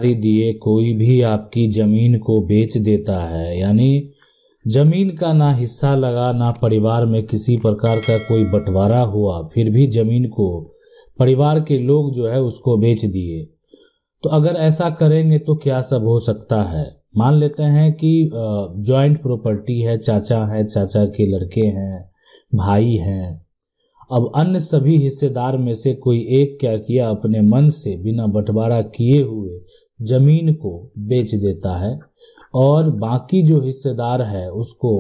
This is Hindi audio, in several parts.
दिए कोई भी आपकी जमीन को बेच देता है, यानी जमीन का ना हिस्सा लगा, ना परिवार में किसी प्रकार का कोई बंटवारा हुआ, फिर भी जमीन को परिवार के लोग जो है उसको बेच दिए, तो अगर ऐसा करेंगे तो क्या सब हो सकता है। मान लेते हैं कि जॉइंट प्रॉपर्टी है, चाचा है, चाचा के लड़के हैं, भाई हैं। अब अन्य सभी हिस्सेदार में से कोई एक क्या किया, अपने मन से बिना बंटवारा किए हुए जमीन को बेच देता है, और बाकी जो हिस्सेदार है उसको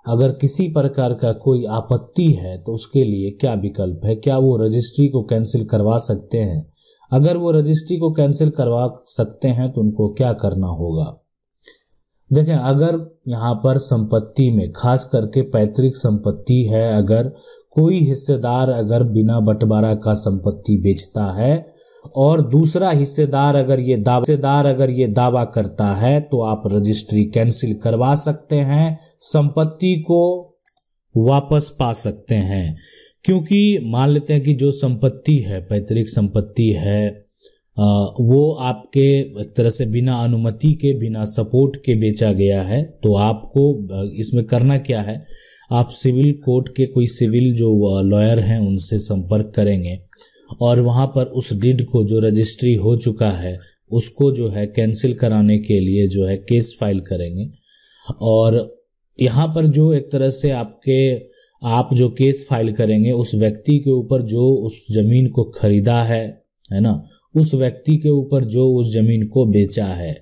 अगर किसी प्रकार का कोई आपत्ति है तो उसके लिए क्या विकल्प है, क्या वो रजिस्ट्री को कैंसिल करवा सकते हैं। अगर वो रजिस्ट्री को कैंसिल करवा सकते हैं तो उनको क्या करना होगा। देखें, अगर यहाँ पर संपत्ति में खास करके पैतृक संपत्ति है, अगर कोई हिस्सेदार अगर बिना बंटवारा का संपत्ति बेचता है और दूसरा हिस्सेदार अगर ये दावा करता है तो आप रजिस्ट्री कैंसिल करवा सकते हैं, संपत्ति को वापस पा सकते हैं। क्योंकि मान लेते हैं कि जो संपत्ति है, पैतृक संपत्ति है, वो आपके एक तरह से बिना अनुमति के, बिना सपोर्ट के बेचा गया है, तो आपको इसमें करना क्या है, आप सिविल कोर्ट के कोई सिविल जो लॉयर हैं उनसे संपर्क करेंगे और वहां पर उस डीड को जो रजिस्ट्री हो चुका है उसको जो है कैंसिल कराने के लिए जो है केस फाइल करेंगे। और यहाँ पर जो एक तरह से आप जो केस फाइल करेंगे उस व्यक्ति के ऊपर जो उस जमीन को खरीदा है ना, उस व्यक्ति के ऊपर जो उस जमीन को बेचा है,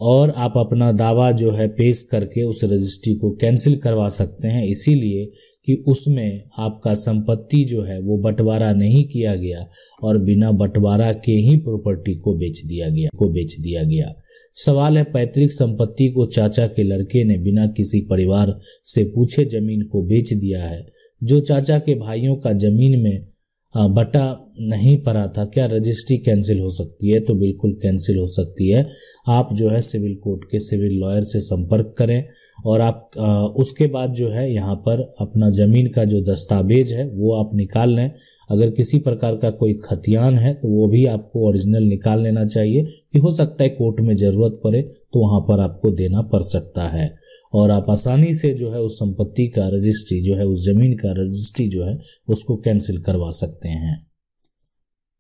और आप अपना दावा जो है पेश करके उस रजिस्ट्री को कैंसिल करवा सकते हैं, इसीलिए कि उसमें आपका संपत्ति जो है वो बंटवारा नहीं किया गया और बिना बंटवारा के ही प्रॉपर्टी को बेच दिया गया। सवाल है, पैतृक संपत्ति को चाचा के लड़के ने बिना किसी परिवार से पूछे जमीन को बेच दिया है। जो चाचा के भाइयों का जमीन में बटा नहीं पड़ा था, क्या रजिस्ट्री कैंसिल हो सकती है? तो बिल्कुल कैंसिल हो सकती है। आप जो है सिविल कोर्ट के सिविल लॉयर से संपर्क करें और आप उसके बाद जो है यहाँ पर अपना जमीन का जो दस्तावेज है वो आप निकाल लें। अगर किसी प्रकार का कोई खतियान है तो वो भी आपको ओरिजिनल निकाल लेना चाहिए, कि हो सकता है कोर्ट में जरूरत पड़े तो वहां पर आपको देना पड़ सकता है, और आप आसानी से जो है उस संपत्ति का रजिस्ट्री जो है, उस जमीन का रजिस्ट्री जो है उसको कैंसिल करवा सकते हैं।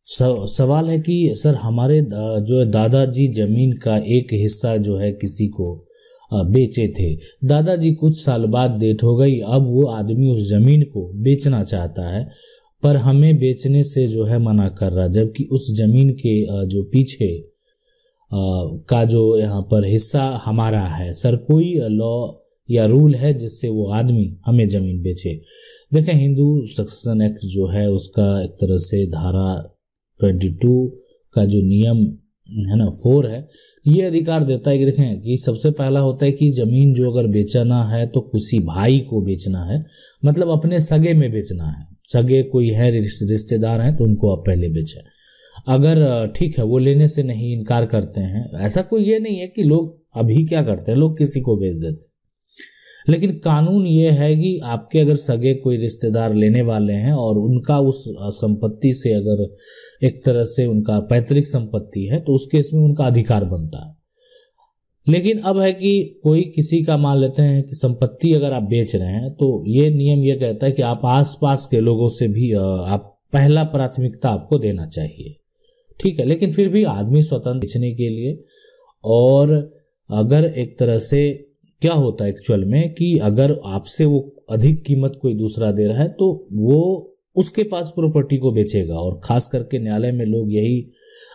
सवाल है कि सर हमारे जो है दादाजी जमीन का एक हिस्सा जो है किसी को बेचे थे, दादाजी कुछ साल बाद डेथ हो गई, अब वो आदमी उस जमीन को बेचना चाहता है पर हमें बेचने से जो है मना कर रहा, जबकि उस जमीन के जो पीछे का जो यहाँ पर हिस्सा हमारा है। सर कोई लॉ या रूल है जिससे वो आदमी हमें जमीन बेचे? देखें, हिंदू सक्सेशन एक्ट जो है उसका एक तरह से धारा 22 का जो नियम है ना 4 है, ये अधिकार देता है कि देखें कि सबसे पहला होता है कि जमीन जो अगर बेचना है तो किसी भाई को बेचना है, मतलब अपने सगे में बेचना है। सगे कोई है, रिश्तेदार हैं, तो उनको आप पहले बेचें। अगर ठीक है वो लेने से नहीं इनकार करते हैं, ऐसा कोई ये नहीं है कि लोग अभी क्या करते हैं, लोग किसी को बेच देते हैं, लेकिन कानून ये है कि आपके अगर सगे कोई रिश्तेदार लेने वाले हैं और उनका उस संपत्ति से अगर एक तरह से उनका पैतृक संपत्ति है तो उस केस में उनका अधिकार बनता है। लेकिन अब है कि कोई किसी का मान लेते हैं कि संपत्ति अगर आप बेच रहे हैं तो ये नियम ये कहता है कि आप आसपास के लोगों से भी आप पहला प्राथमिकता आपको देना चाहिए, ठीक है। लेकिन फिर भी आदमी स्वतंत्र बेचने के लिए, और अगर एक तरह से क्या होता है एक्चुअल में कि अगर आपसे वो अधिक कीमत कोई दूसरा दे रहा है तो वो उसके पास प्रॉपर्टी को बेचेगा, और खास करके न्यायालय में लोग यही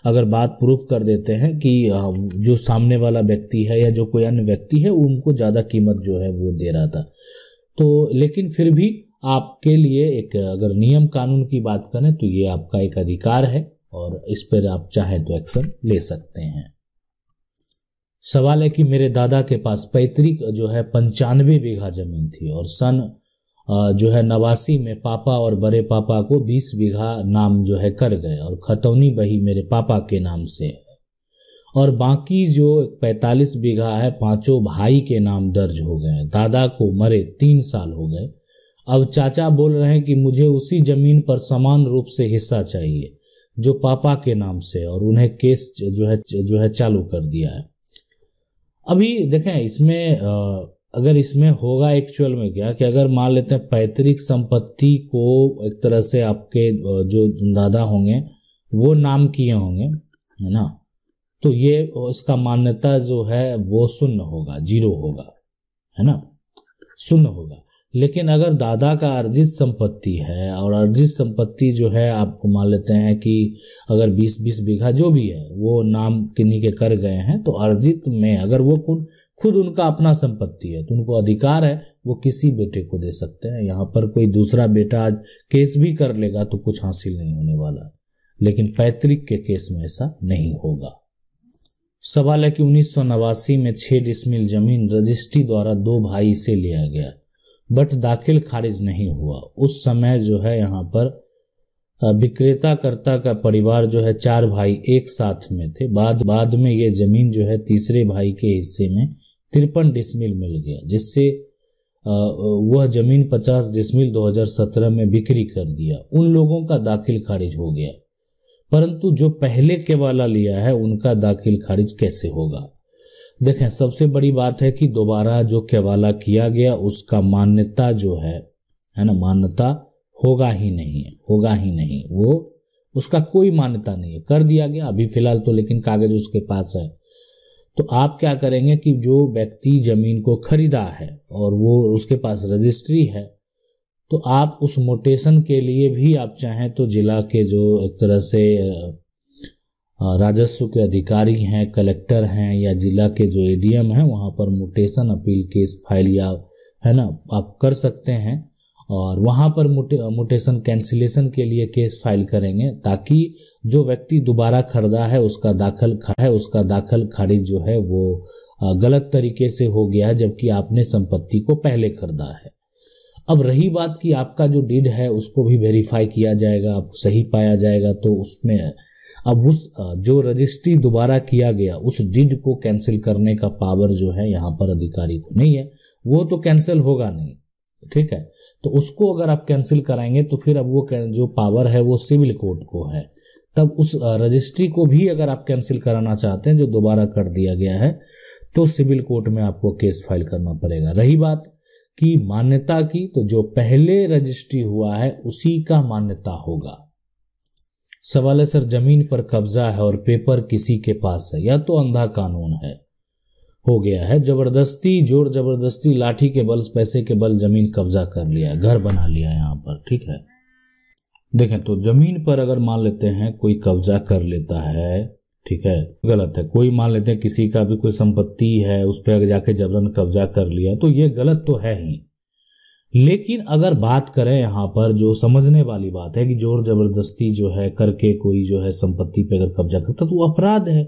अगर बात प्रूफ कर देते हैं कि जो सामने वाला व्यक्ति है या जो कोई अन्य व्यक्ति है उनको ज्यादा कीमत जो है वो दे रहा था। तो लेकिन फिर भी आपके लिए एक अगर नियम कानून की बात करें तो ये आपका एक अधिकार है और इस पर आप चाहे तो एक्शन ले सकते हैं। सवाल है कि मेरे दादा के पास पैतृक जो है 95 बीघा जमीन थी और सन जो है 89 में पापा और बड़े पापा को 20 बीघा नाम जो है कर गए और खतौनी बही मेरे पापा के नाम से है, और बाकी जो 45 बीघा है पांचों भाई के नाम दर्ज हो गए। दादा को मरे 3 साल हो गए। अब चाचा बोल रहे हैं कि मुझे उसी जमीन पर समान रूप से हिस्सा चाहिए। जो पापा के नाम से, और उन्हें केस जो है चालू कर दिया है। अभी देखें इसमें अगर इसमें होगा एक्चुअल में क्या कि अगर मान लेते हैं पैतृक संपत्ति को एक तरह से आपके जो दादा होंगे वो नाम किए होंगे, है ना, तो ये इसका मान्यता जो है वो शून्य होगा, 0 होगा, है ना, शून्य होगा। लेकिन अगर दादा का अर्जित संपत्ति है और अर्जित संपत्ति जो है आपको मान लेते हैं कि अगर 20-20 बीघा जो भी है वो नाम किन्हीं के कर गए हैं, तो अर्जित में अगर वो खुद उनका अपना संपत्ति है तो उनको अधिकार है वो किसी बेटे को दे सकते हैं। यहाँ पर कोई दूसरा बेटा आज केस भी कर लेगा तो कुछ हासिल नहीं होने वाला, लेकिन पैतृक के केस में ऐसा नहीं होगा। सवाल है कि 1989 में 6 डिसमिल जमीन रजिस्ट्री द्वारा 2 भाई से लिया गया बट दाखिल खारिज नहीं हुआ। उस समय जो है यहाँ पर विक्रेता कर्ता का परिवार जो है 4 भाई एक साथ में थे। बाद में ये जमीन जो है तीसरे भाई के हिस्से में 53 डिसमिल मिल गया, जिससे वह जमीन 50 डिसमिल 2017 में बिक्री कर दिया। उन लोगों का दाखिल खारिज हो गया, परंतु जो पहले केवाला लिया है उनका दाखिल खारिज कैसे होगा? देखें, सबसे बड़ी बात है कि दोबारा जो केवाला किया गया उसका मान्यता जो है ना, मान्यता होगा ही नहीं, वो उसका कोई मान्यता नहीं है, कर दिया गया अभी फिलहाल तो, लेकिन कागज उसके पास है। तो आप क्या करेंगे कि जो व्यक्ति जमीन को खरीदा है और वो उसके पास रजिस्ट्री है, तो आप उस मोटेशन के लिए भी आप चाहें तो जिला के जो एक तरह से राजस्व के अधिकारी हैं, कलेक्टर हैं, या जिला के जो एडीएम हैं, वहाँ पर मोटेशन अपील केस फाइल या है ना आप कर सकते हैं, और वहाँ पर मोटेशन कैंसिलेशन के लिए केस फाइल करेंगे, ताकि जो व्यक्ति दोबारा खरीदा है उसका दाखिल खारिज जो है वो गलत तरीके से हो गया है, जबकि आपने संपत्ति को पहले खरीदा है। अब रही बात कि आपका जो डीड है उसको भी वेरीफाई किया जाएगा, आपको सही पाया जाएगा, तो उसमें अब उस जो रजिस्ट्री दोबारा किया गया उस डीड को कैंसिल करने का पावर जो है यहाँ पर अधिकारी को नहीं है, वो तो कैंसिल होगा नहीं, ठीक है। तो उसको अगर आप कैंसिल कराएंगे तो फिर अब वो जो पावर है वो सिविल कोर्ट को है, तब उस रजिस्ट्री को भी अगर आप कैंसिल कराना चाहते हैं जो दोबारा कर दिया गया है, तो सिविल कोर्ट में आपको केस फाइल करना पड़ेगा। रही बात की मान्यता की, तो जो पहले रजिस्ट्री हुआ है उसी का मान्यता होगा। सवाल है सर, जमीन पर कब्जा है और पेपर किसी के पास है, या तो अंधा कानून है, हो गया है जबरदस्ती, जोर जबरदस्ती, लाठी के बल, पैसे के बल जमीन कब्जा कर लिया, घर बना लिया यहाँ पर, ठीक है। देखें तो जमीन पर अगर मान लेते हैं कोई कब्जा कर लेता है, ठीक है, गलत है। कोई मान लेते हैं किसी का भी कोई संपत्ति है उस पर अगर जाके जबरन कब्जा कर लिया तो ये गलत तो है ही, लेकिन अगर बात करें यहाँ पर जो समझने वाली बात है कि जोर जबरदस्ती जो है करके कोई जो है संपत्ति पे अगर कब्जा करता तो वो अपराध है।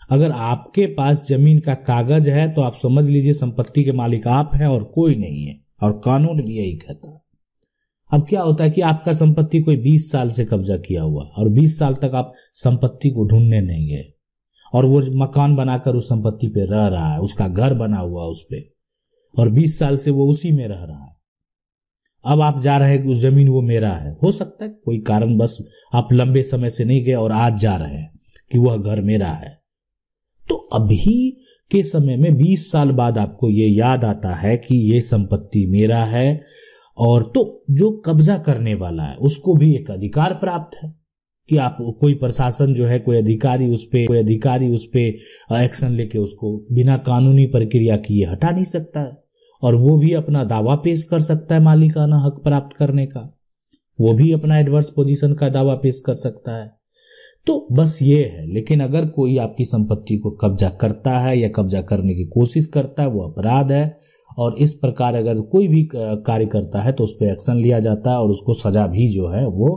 अगर आपके पास जमीन का कागज है तो आप समझ लीजिए संपत्ति के मालिक आप हैं और कोई नहीं है, और कानून भी यही कहता है। अब क्या होता है कि आपका संपत्ति कोई 20 साल से कब्जा किया हुआ और 20 साल तक आप संपत्ति को ढूंढने नहीं गए, और वो मकान बनाकर उस संपत्ति पे रह रहा है, उसका घर बना हुआ उस पे, और 20 साल से वो उसी में रह रहा है। अब आप जा रहे हैं कि उस जमीन वो मेरा है, हो सकता है कोई कारण बस आप लंबे समय से नहीं गए और आज जा रहे हैं कि वह घर मेरा है, तो अभी के समय में 20 साल बाद आपको ये याद आता है कि ये संपत्ति मेरा है, और तो जो कब्जा करने वाला है उसको भी एक अधिकार प्राप्त है कि आप कोई प्रशासन जो है कोई अधिकारी उस पे एक्शन लेके उसको बिना कानूनी प्रक्रिया किए हटा नहीं सकता है, और वो भी अपना दावा पेश कर सकता है मालिकाना हक प्राप्त करने का, वो भी अपना एडवर्स पोजीशन का दावा पेश कर सकता है। तो बस ये है, लेकिन अगर कोई आपकी संपत्ति को कब्जा करता है या कब्जा करने की कोशिश करता है वो अपराध है, और इस प्रकार अगर कोई भी कार्य करता है तो उस पर एक्शन लिया जाता है और उसको सजा भी जो है वो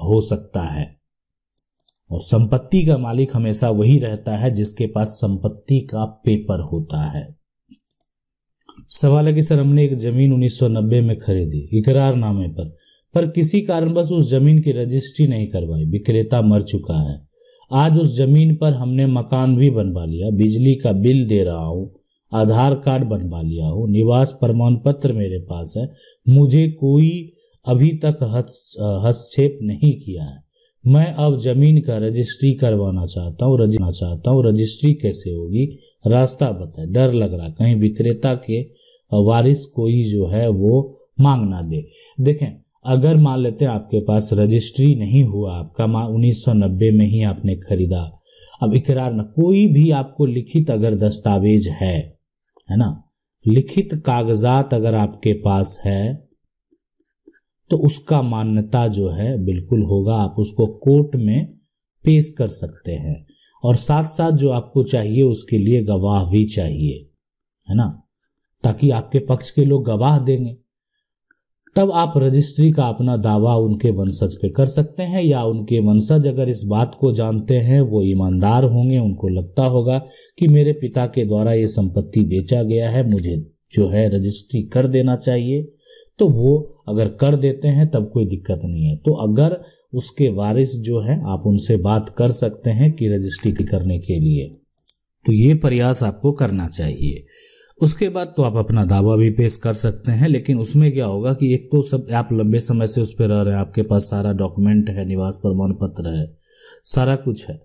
हो सकता है। और संपत्ति का मालिक हमेशा वही रहता है जिसके पास संपत्ति का पेपर होता है। सवाल है कि सर, हमने एक जमीन 1990 में खरीदी इकरारनामे पर किसी कारणवश उस जमीन की रजिस्ट्री नहीं करवाई, विक्रेता मर चुका है, आज उस जमीन पर हमने मकान भी बनवा लिया, बिजली का बिल दे रहा हूं, आधार कार्ड बनवा लिया हूं, निवास प्रमाण पत्र मेरे पास है, मुझे कोई अभी तक हस्तक्षेप नहीं किया है, मैं अब जमीन का रजिस्ट्री करवाना चाहता हूँ, रजिस्ट्री कैसे होगी, रास्ता बताए। डर लग रहा कहीं विक्रेता के वारिस कोई जो है वो मांग ना दे। देखें, अगर मान लेते हैं आपके पास रजिस्ट्री नहीं हुआ, आपका 1990 में ही आपने खरीदा, अब इकरार न, कोई भी आपको लिखित अगर दस्तावेज है ना, लिखित कागजात अगर आपके पास है तो उसका मान्यता जो है बिल्कुल होगा, आप उसको कोर्ट में पेश कर सकते हैं। और साथ साथ जो आपको चाहिए उसके लिए गवाह भी चाहिए, है ना, ताकि आपके पक्ष के लोग गवाह देंगे, तब आप रजिस्ट्री का अपना दावा उनके वंशज पे कर सकते हैं। या उनके वंशज अगर इस बात को जानते हैं, वो ईमानदार होंगे, उनको लगता होगा कि मेरे पिता के द्वारा ये संपत्ति बेचा गया है, मुझे जो है रजिस्ट्री कर देना चाहिए, तो वो अगर कर देते हैं तब कोई दिक्कत नहीं है। तो अगर उसके वारिस जो है, आप उनसे बात कर सकते हैं कि रजिस्ट्री करने के लिए, तो ये प्रयास आपको करना चाहिए। उसके बाद तो आप अपना दावा भी पेश कर सकते हैं, लेकिन उसमें क्या होगा कि एक तो सब आप लंबे समय से उस पर रह रहे हैं, आपके पास सारा डॉक्यूमेंट है, निवास प्रमाण पत्र है, सारा कुछ है,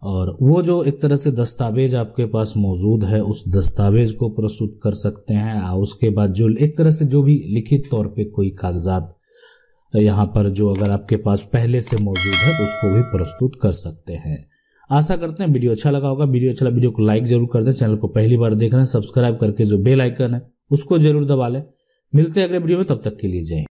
और वो जो एक तरह से दस्तावेज आपके पास मौजूद है उस दस्तावेज को प्रस्तुत कर सकते हैं। उसके बाद जो एक तरह से जो भी लिखित तौर पे कोई कागजात यहाँ पर जो अगर आपके पास पहले से मौजूद है उसको भी प्रस्तुत कर सकते हैं। आशा करते हैं वीडियो अच्छा लगा होगा। वीडियो को लाइक जरूर कर दें। चैनल को पहली बार देख रहे हैं, सब्सक्राइब करके जो बेल आइकन है उसको जरूर दबा लें। मिलते हैं अगले वीडियो में, तब तक के लिए जय हिंद।